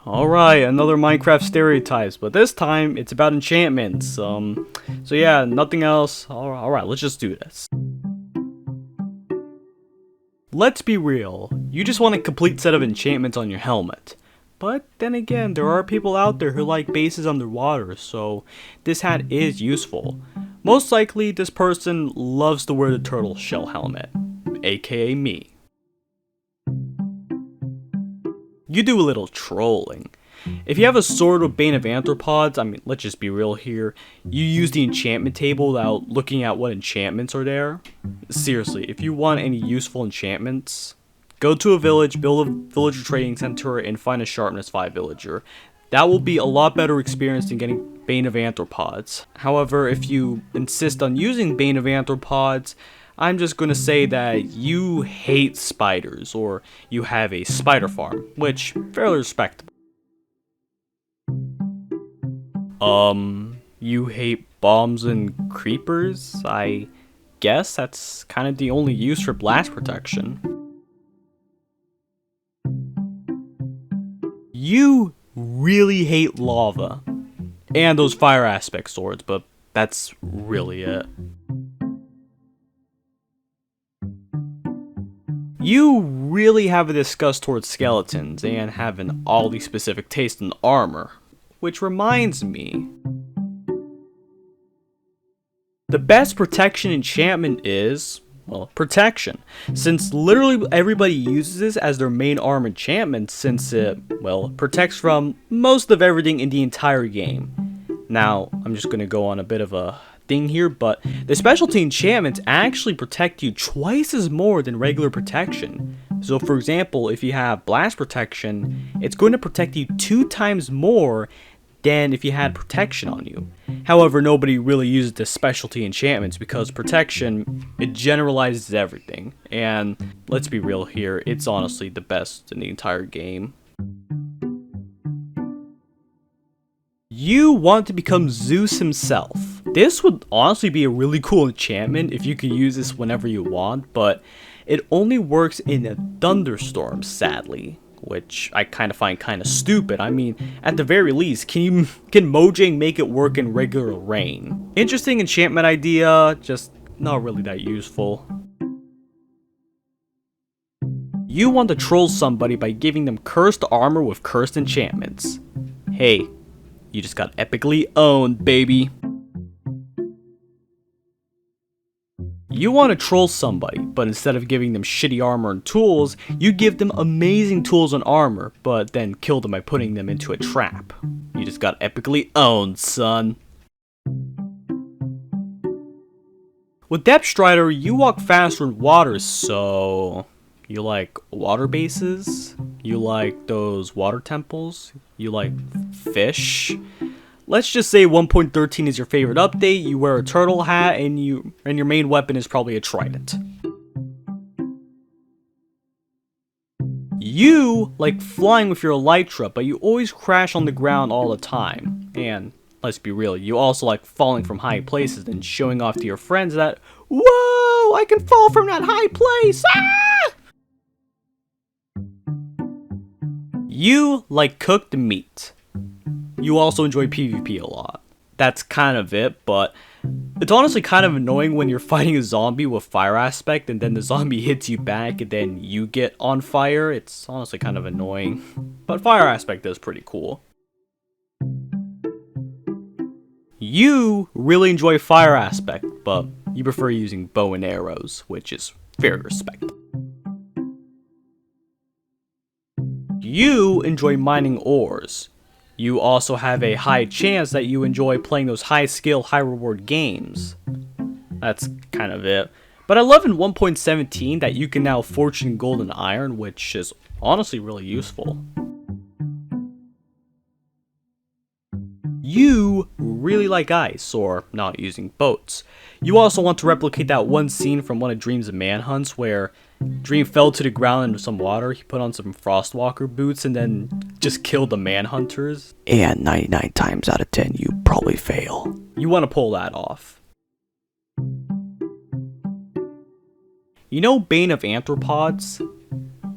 Alright, another Minecraft stereotypes, but this time it's about enchantments. So yeah, nothing else. Alright, let's just do this. Let's be real, you just want a complete set of enchantments on your helmet. But then again, there are people out there who like bases underwater, so this hat is useful. Most likely, this person loves to wear the turtle shell helmet, aka me. You do a little trolling. If you have a sword with Bane of Anthropods, I mean, let's just be real here, you use the enchantment table without looking at what enchantments are there. Seriously, if you want any useful enchantments, go to a village, build a villager trading center, and find a Sharpness 5 villager. That will be a lot better experience than getting Bane of Anthropods. However, if you insist on using Bane of Anthropods, I'm just gonna say that you hate spiders, or you have a spider farm, which fairly respectable. You hate bombs and creepers? I guess that's kind of the only use for blast protection. You really hate lava, and those fire aspect swords, but that's really it. You really have a disgust towards skeletons and have an oddly specific taste in armor. Which reminds me, the best protection enchantment is, well, protection. Since literally everybody uses this as their main arm enchantment, since it, well, protects from most of everything in the entire game. Now, I'm just gonna go on a bit of a thing here, but the specialty enchantments actually protect you twice as more than regular protection. So for example, if you have blast protection, it's going to protect you 2 times more than if you had protection on you. However, nobody really uses the specialty enchantments because protection, it generalizes everything. And let's be real here, it's honestly the best in the entire game. You want to become Zeus himself. This would honestly be a really cool enchantment if you could use this whenever you want, but it only works in a thunderstorm, sadly, which I kind of find kind of stupid. I mean, at the very least, can Mojang make it work in regular rain? Interesting enchantment idea, just not really that useful. You want to troll somebody by giving them cursed armor with cursed enchantments. Hey, you just got epically owned, baby. You want to troll somebody, but instead of giving them shitty armor and tools, you give them amazing tools and armor, but then kill them by putting them into a trap. You just got epically owned, son. With Depth Strider, you walk faster in water, so you like water bases? You like those water temples? You like fish? Let's just say 1.13 is your favorite update, you wear a turtle hat, and your main weapon is probably a trident. You like flying with your elytra, but you always crash on the ground all the time. And let's be real, you also like falling from high places and showing off to your friends that, whoa, I can fall from that high place! Ah! You like cooked meat. You also enjoy PvP a lot. That's kind of it, but it's honestly kind of annoying when you're fighting a zombie with fire aspect and then the zombie hits you back and then you get on fire. It's honestly kind of annoying, but fire aspect is pretty cool. You really enjoy fire aspect, but you prefer using bow and arrows, which is very respectable. You enjoy mining ores. You also have a high chance that you enjoy playing those high skill, high reward games. That's kind of it. But I love in 1.17 that you can now fortune gold and iron, which is honestly really useful. You really like ice, or not using boats. You also want to replicate that one scene from one of Dream's manhunts where Dream fell to the ground into some water, he put on some Frostwalker boots, and then just killed the manhunters. And 99 times out of 10, you probably fail. You want to pull that off. You know Bane of Anthropods?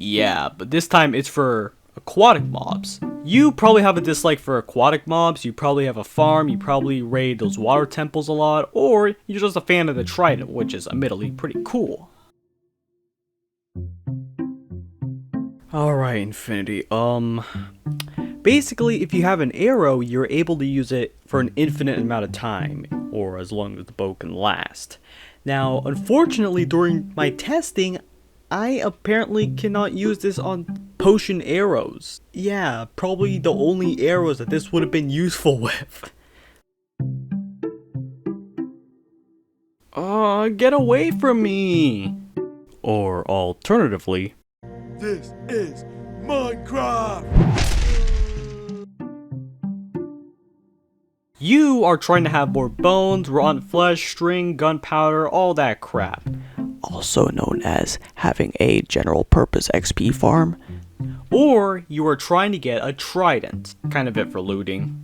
Yeah, but this time it's for aquatic mobs. You probably have a dislike for aquatic mobs, you probably have a farm, you probably raid those water temples a lot, or you're just a fan of the trident, which is admittedly pretty cool. Alright, Infinity, basically, if you have an arrow, you're able to use it for an infinite amount of time, or as long as the bow can last. Now, unfortunately, during my testing, I apparently cannot use this on potion arrows. Yeah, probably the only arrows that this would have been useful with. Get away from me! Or alternatively, this is Minecraft! You are trying to have more bones, rotten flesh, string, gunpowder, all that crap. Also known as having a general purpose XP farm. Or you are trying to get a trident. Kind of it for looting.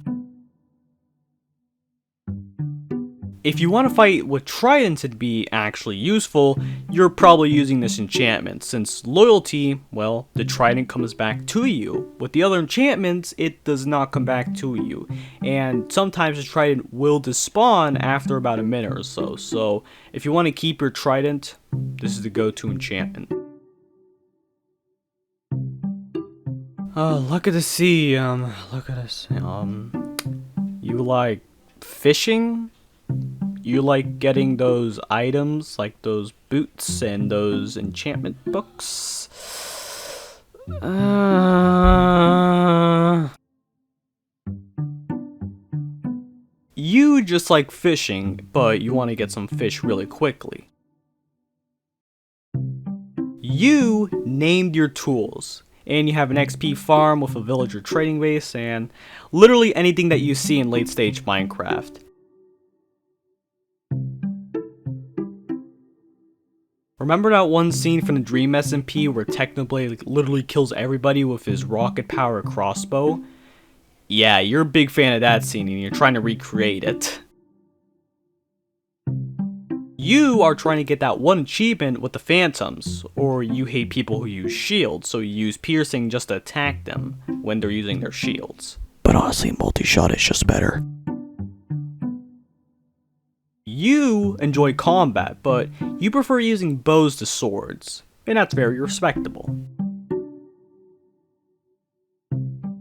If you want to fight with tridents and be actually useful, you're probably using this enchantment, since loyalty, well, the trident comes back to you. With the other enchantments, it does not come back to you, and sometimes the trident will despawn after about a minute or so, so if you want to keep your trident, this is the go-to enchantment. Oh, look at the sea, look at this, you like fishing? You like getting those items, like those boots and those enchantment books? You just like fishing, but you want to get some fish really quickly. You named your tools, and you have an XP farm with a villager trading base, and literally anything that you see in late stage Minecraft. Remember that one scene from the Dream SMP where Technoblade literally kills everybody with his rocket power crossbow? Yeah, you're a big fan of that scene and you're trying to recreate it. You are trying to get that one achievement with the phantoms, or you hate people who use shields, so you use piercing just to attack them when they're using their shields. But honestly, Multishot is just better. You enjoy combat, but you prefer using bows to swords, and that's very respectable.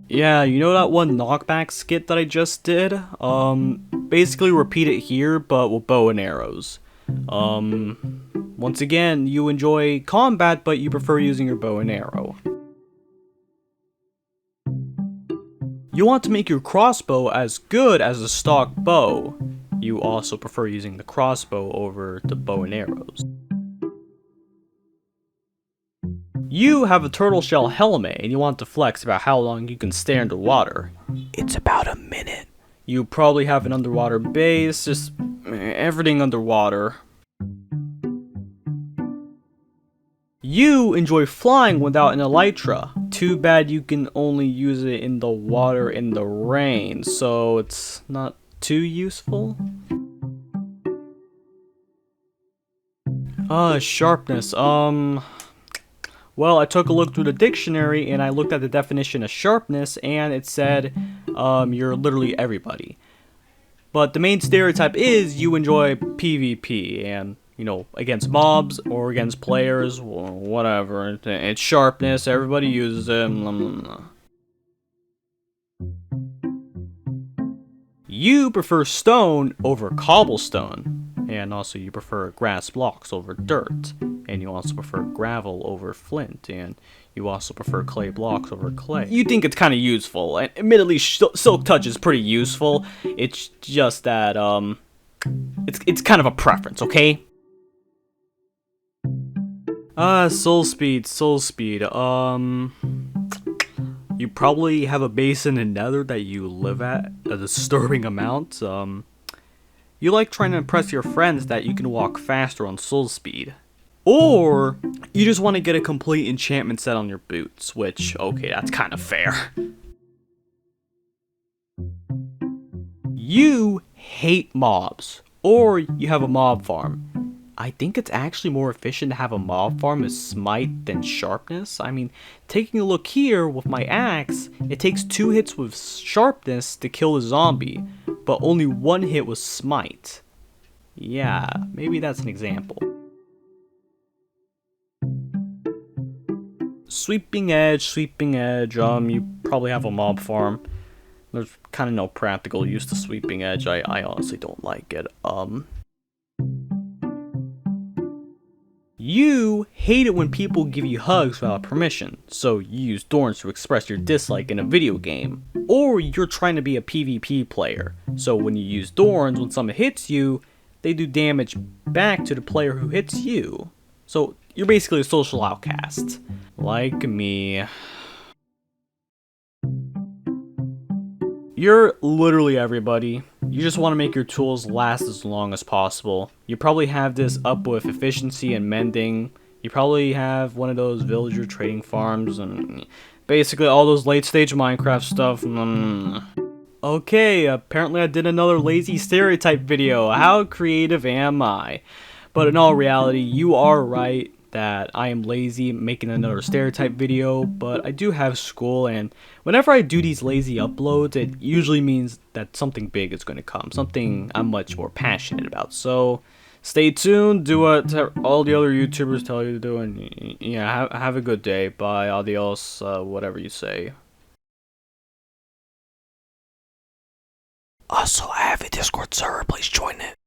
Yeah, you know that one knockback skit that I just did? Basically repeat it here, but with bow and arrows. Once again, you enjoy combat, but you prefer using your bow and arrow. You want to make your crossbow as good as a stock bow. You also prefer using the crossbow over the bow and arrows. You have a turtle shell helmet and you want to flex about how long you can stay underwater. It's about a minute. You probably have an underwater base, just everything underwater. You enjoy flying without an elytra. Too bad you can only use it in the water in the rain, so it's not too useful. Sharpness, well, I took a look through the dictionary and I looked at the definition of sharpness and it said, you're literally everybody. But the main stereotype is you enjoy PvP and, you know, against mobs or against players, or whatever. It's sharpness, everybody uses it, blah, blah, blah. You prefer stone over cobblestone, and also you prefer grass blocks over dirt, and you also prefer gravel over flint, and you also prefer clay blocks over clay. You think it's kind of useful, and admittedly Silk Touch is pretty useful, it's just that, it's kind of a preference, okay? Soul speed, you probably have a base in the nether that you live at a disturbing amount. You like trying to impress your friends that you can walk faster on soul speed. Or you just want to get a complete enchantment set on your boots, which, okay, that's kind of fair. You hate mobs, or you have a mob farm. I think it's actually more efficient to have a mob farm as Smite than Sharpness. I mean, taking a look here with my axe, it takes 2 hits with Sharpness to kill a zombie, but only 1 hit with Smite. Yeah, maybe that's an example. Sweeping Edge, you probably have a mob farm. There's kind of no practical use to Sweeping Edge, I honestly don't like it. You hate it when people give you hugs without permission, so you use Thorns to express your dislike in a video game. Or you're trying to be a PvP player, so when you use Thorns, when someone hits you, they do damage back to the player who hits you. So you're basically a social outcast. Like me. You're literally everybody. You just want to make your tools last as long as possible. You probably have this up with efficiency and mending. You probably have one of those villager trading farms and basically all those late stage Minecraft stuff. Okay, apparently I did another lazy stereotype video. How creative am I? But in all reality, you are right that I am lazy making another stereotype video, but I do have school, and whenever I do these lazy uploads, it usually means that something big is going to come, something I'm much more passionate about. So stay tuned, do what all the other YouTubers tell you to do, and yeah, have a good day. Bye, adios, whatever you say. Also, I have a Discord server, please join it.